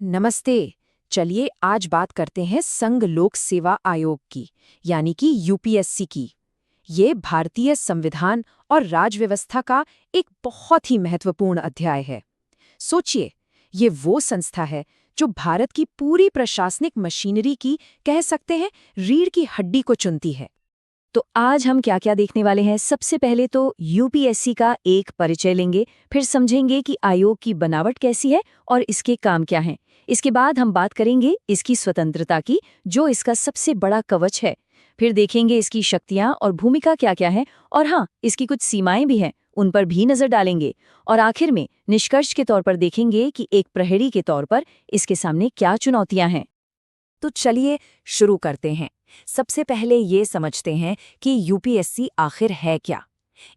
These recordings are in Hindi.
नमस्ते। चलिए आज बात करते हैं संघ लोक सेवा आयोग की, यानी कि यूपीएससी की। ये भारतीय संविधान और राजव्यवस्था का एक बहुत ही महत्वपूर्ण अध्याय है। सोचिए, ये वो संस्था है जो भारत की पूरी प्रशासनिक मशीनरी की, कह सकते हैं, रीढ़ की हड्डी को चुनती है। तो आज हम क्या क्या देखने वाले हैं। सबसे पहले तो यूपीएससी का एक परिचय लेंगे, फिर समझेंगे कि आयोग की बनावट कैसी है और इसके काम क्या हैं। इसके बाद हम बात करेंगे इसकी स्वतंत्रता की, जो इसका सबसे बड़ा कवच है। फिर देखेंगे इसकी शक्तियां और भूमिका क्या क्या है, और हाँ, इसकी कुछ सीमाएं भी हैं, उन पर भी नजर डालेंगे। और आखिर में निष्कर्ष के तौर पर देखेंगे कि एक प्रहरी के तौर पर इसके सामने क्या चुनौतियां हैं। तो चलिए शुरू करते हैं। सबसे पहले ये समझते हैं कि यूपीएससी आखिर है क्या।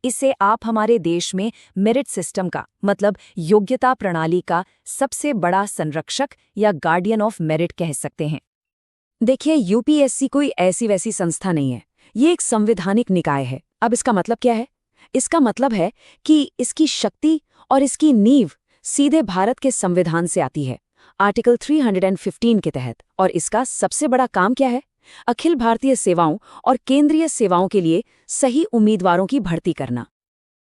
इसे आप हमारे देश में मेरिट सिस्टम का, मतलब योग्यता प्रणाली का सबसे बड़ा संरक्षक या गार्डियन ऑफ मेरिट कह सकते हैं। देखिए, यूपीएससी कोई ऐसी वैसी संस्था नहीं है। ये एक संवैधानिक निकाय है। अब इसका मतलब क्या है? इसका मतलब है कि इसकी शक्ति और इसकी नींव सीधे भारत के संविधान से आती है, आर्टिकल 315 के तहत। और इसका सबसे बड़ा काम क्या है? अखिल भारतीय सेवाओं और केंद्रीय सेवाओं के लिए सही उम्मीदवारों की भर्ती करना।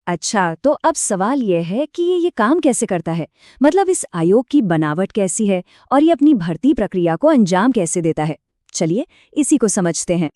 अच्छा, तो अब सवाल यह है कि ये काम कैसे करता है। मतलब इस आयोग की बनावट कैसी है और ये अपनी भर्ती प्रक्रिया को अंजाम कैसे देता है। चलिए इसी को समझते हैं।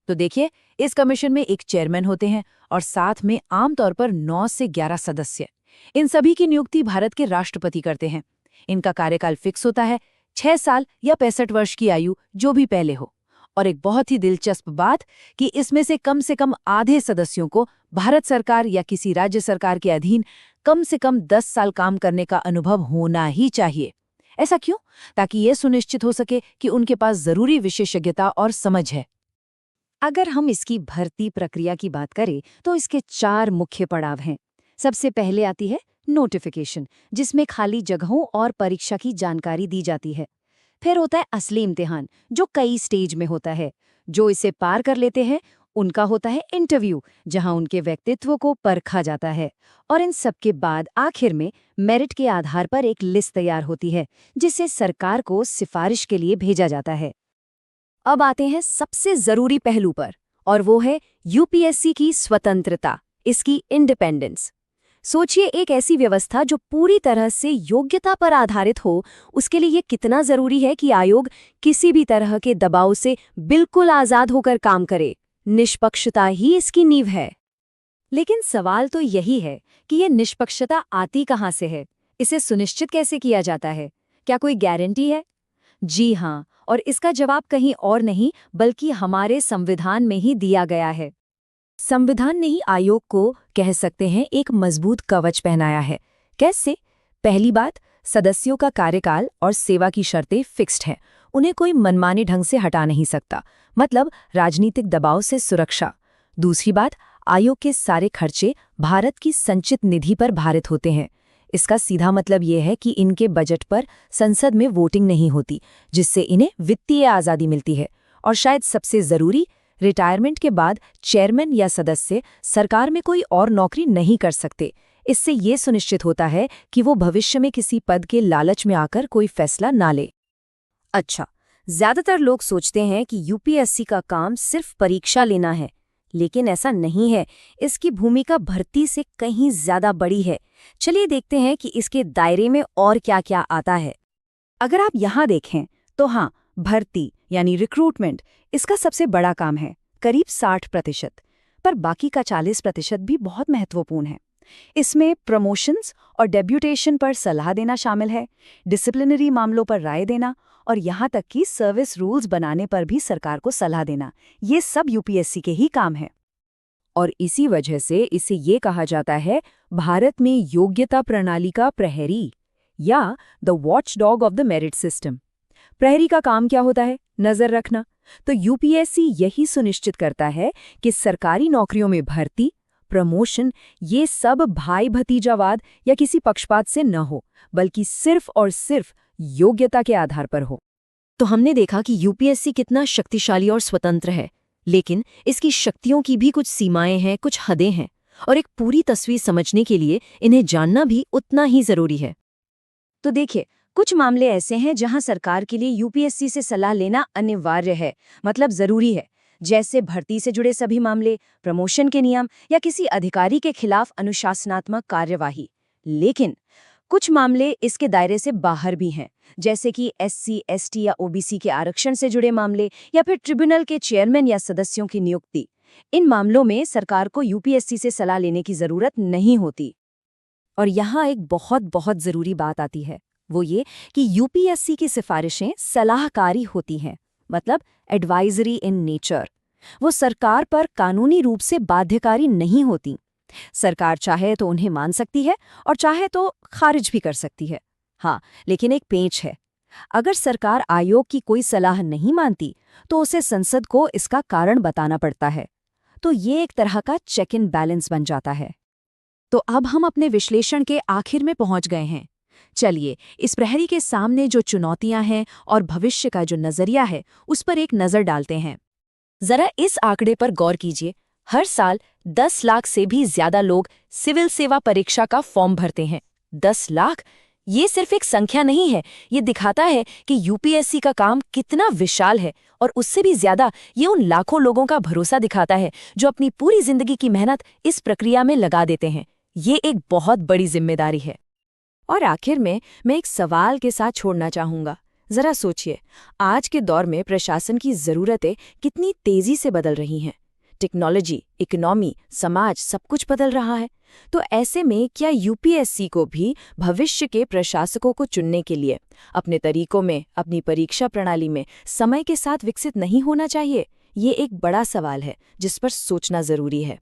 तो देखिए, इस कमीशन में एक चेयरमैन होते हैं और साथ में आमतौर पर 9 से 11 सदस्य। इन सभी की नियुक्ति भारत के राष्ट्रपति करते हैं। इनका कार्यकाल फिक्स होता है, 6 साल या 65 वर्ष की आयु, जो भी पहले हो। और एक बहुत ही दिलचस्प बात कि इसमें से कम आधे सदस्यों को भारत सरकार या किसी राज्य सरकार के अधीन कम से कम 10 साल काम करने का अनुभव होना ही चाहिए। ऐसा क्यों? ताकि ये सुनिश्चित हो सके कि उनके पास जरूरी विशेषज्ञता और समझ है। अगर हम इसकी भर्ती प्रक्रिया की बात करें तो इसके 4 मुख्य पड़ाव हैं। सबसे पहले आती है नोटिफिकेशन, जिसमें खाली जगहों और परीक्षा की जानकारी दी जाती है। फिर होता है असली इम्तिहान, जो कई स्टेज में होता है। जो इसे पार कर लेते हैं उनका होता है इंटरव्यू, जहां उनके व्यक्तित्व को परखा जाता है। और इन सब के बाद आखिर में मेरिट के आधार पर एक लिस्ट तैयार होती है, जिसे सरकार को सिफारिश के लिए भेजा जाता है। अब आते हैं सबसे जरूरी पहलू पर, और वो है यूपीएससी की स्वतंत्रता, इसकी इंडिपेंडेंस। सोचिए, एक ऐसी व्यवस्था जो पूरी तरह से योग्यता पर आधारित हो, उसके लिए ये कितना जरूरी है कि आयोग किसी भी तरह के दबाव से बिल्कुल आजाद होकर काम करे। निष्पक्षता ही इसकी नींव है। लेकिन सवाल तो यही है कि ये निष्पक्षता आती कहाँ से है? इसे सुनिश्चित कैसे किया जाता है? क्या कोई गारंटी है? जी हाँ, और इसका जवाब कहीं और नहीं बल्कि हमारे संविधान में ही दिया गया है। संविधान ने ही आयोग को, कह सकते हैं, एक मजबूत कवच पहनाया है। कैसे? पहली बात, सदस्यों का कार्यकाल और सेवा की शर्तें फिक्स्ड हैं। उन्हें कोई मनमाने ढंग से हटा नहीं सकता, मतलब राजनीतिक दबाव से सुरक्षा। दूसरी बात, आयोग के सारे खर्चे भारत की संचित निधि पर भारित होते हैं। इसका सीधा मतलब यह है कि इनके बजट पर संसद में वोटिंग नहीं होती, जिससे इन्हें वित्तीय आज़ादी मिलती है। और शायद सबसे ज़रूरी, रिटायरमेंट के बाद चेयरमैन या सदस्य सरकार में कोई और नौकरी नहीं कर सकते। इससे ये सुनिश्चित होता है कि वो भविष्य में किसी पद के लालच में आकर कोई फैसला ना ले। अच्छा, ज्यादातर लोग सोचते हैं कि यूपीएससी का काम सिर्फ परीक्षा लेना है, लेकिन ऐसा नहीं है। इसकी भूमिका भर्ती से कहीं ज्यादा बड़ी है। चलिए देखते हैं कि इसके दायरे में और क्या क्या आता है। अगर आप यहाँ देखें तो हाँ, भर्ती यानी रिक्रूटमेंट इसका सबसे बड़ा काम है, करीब 60%। पर बाकी का 40% भी बहुत महत्वपूर्ण है। इसमें प्रमोशंस और डेब्यूटेशन पर सलाह देना शामिल है, डिसिप्लिनरी मामलों पर राय देना, और यहाँ तक कि सर्विस रूल्स बनाने पर भी सरकार को सलाह देना। ये सब यूपीएससी के ही काम है। और इसी वजह से इसे ये कहा जाता है भारत में योग्यता प्रणाली का प्रहरी, या the watchdog of the merit system. प्रहरी का काम क्या होता है? नजर रखना। तो यूपीएससी यही सुनिश्चित करता है कि सरकारी नौकरियों में भर्ती, प्रमोशन, ये सब भाई भतीजावाद या किसी पक्षपात से न हो, बल्कि सिर्फ और सिर्फ योग्यता के आधार पर हो। तो हमने देखा कि यूपीएससी कितना शक्तिशाली और स्वतंत्र है, लेकिन इसकी शक्तियों की भी कुछ सीमाएं हैं, कुछ हदें हैं। और एक पूरी तस्वीर समझने के लिए इन्हें जानना भी उतना ही जरूरी है। तो देखिए, कुछ मामले ऐसे हैं जहां सरकार के लिए यूपीएससी से सलाह लेना अनिवार्य है, मतलब जरूरी है, जैसे भर्ती से जुड़े सभी मामले, प्रमोशन के नियम या किसी अधिकारी के खिलाफ अनुशासनात्मक कार्यवाही। लेकिन कुछ मामले इसके दायरे से बाहर भी हैं, जैसे कि एससी, एसटी या ओबीसी के आरक्षण से जुड़े मामले या फिर ट्रिब्यूनल के चेयरमैन या सदस्यों की नियुक्ति। इन मामलों में सरकार को यूपीएससी से सलाह लेने की जरूरत नहीं होती। और यहाँ एक बहुत बहुत ज़रूरी बात आती है, वो ये कि यूपीएससी की सिफारिशें सलाहकारी होती हैं, मतलब एडवाइजरी इन नेचर। वो सरकार पर कानूनी रूप से बाध्यकारी नहीं होती। सरकार चाहे तो उन्हें मान सकती है और चाहे तो खारिज भी कर सकती है। हाँ, लेकिन एक पेंच है। अगर सरकार आयोग की कोई सलाह नहीं मानती तो उसे संसद को इसका कारण बताना पड़ता है। तो ये एक तरह का चेक इन बैलेंस बन जाता है। तो अब हम अपने विश्लेषण के आखिर में पहुंच गए हैं। चलिए, इस प्रहरी के सामने जो चुनौतियां हैं और भविष्य का जो नजरिया है, उस पर एक नजर डालते हैं। जरा इस आंकड़े पर गौर कीजिए। हर साल 10 लाख से भी ज्यादा लोग सिविल सेवा परीक्षा का फॉर्म भरते हैं। 10 लाख? ये सिर्फ एक संख्या नहीं है, ये दिखाता है कि यूपीएससी का काम कितना विशाल है, और उससे भी ज्यादा ये उन लाखों लोगों का भरोसा दिखाता है जो अपनी पूरी जिंदगी की मेहनत इस प्रक्रिया में लगा देते हैं। ये एक बहुत बड़ी जिम्मेदारी है। और आखिर में मैं एक सवाल के साथ छोड़ना चाहूंगा। जरा सोचिए, आज के दौर में प्रशासन की जरूरतें कितनी तेजी से बदल रही हैं। टेक्नोलॉजी, इकोनॉमी, समाज सब कुछ बदल रहा है। तो ऐसे में क्या यूपीएससी को भी भविष्य के प्रशासकों को चुनने के लिए अपने तरीकों में, अपनी परीक्षा प्रणाली में समय के साथ विकसित नहीं होना चाहिए? ये एक बड़ा सवाल है जिस पर सोचना जरूरी है।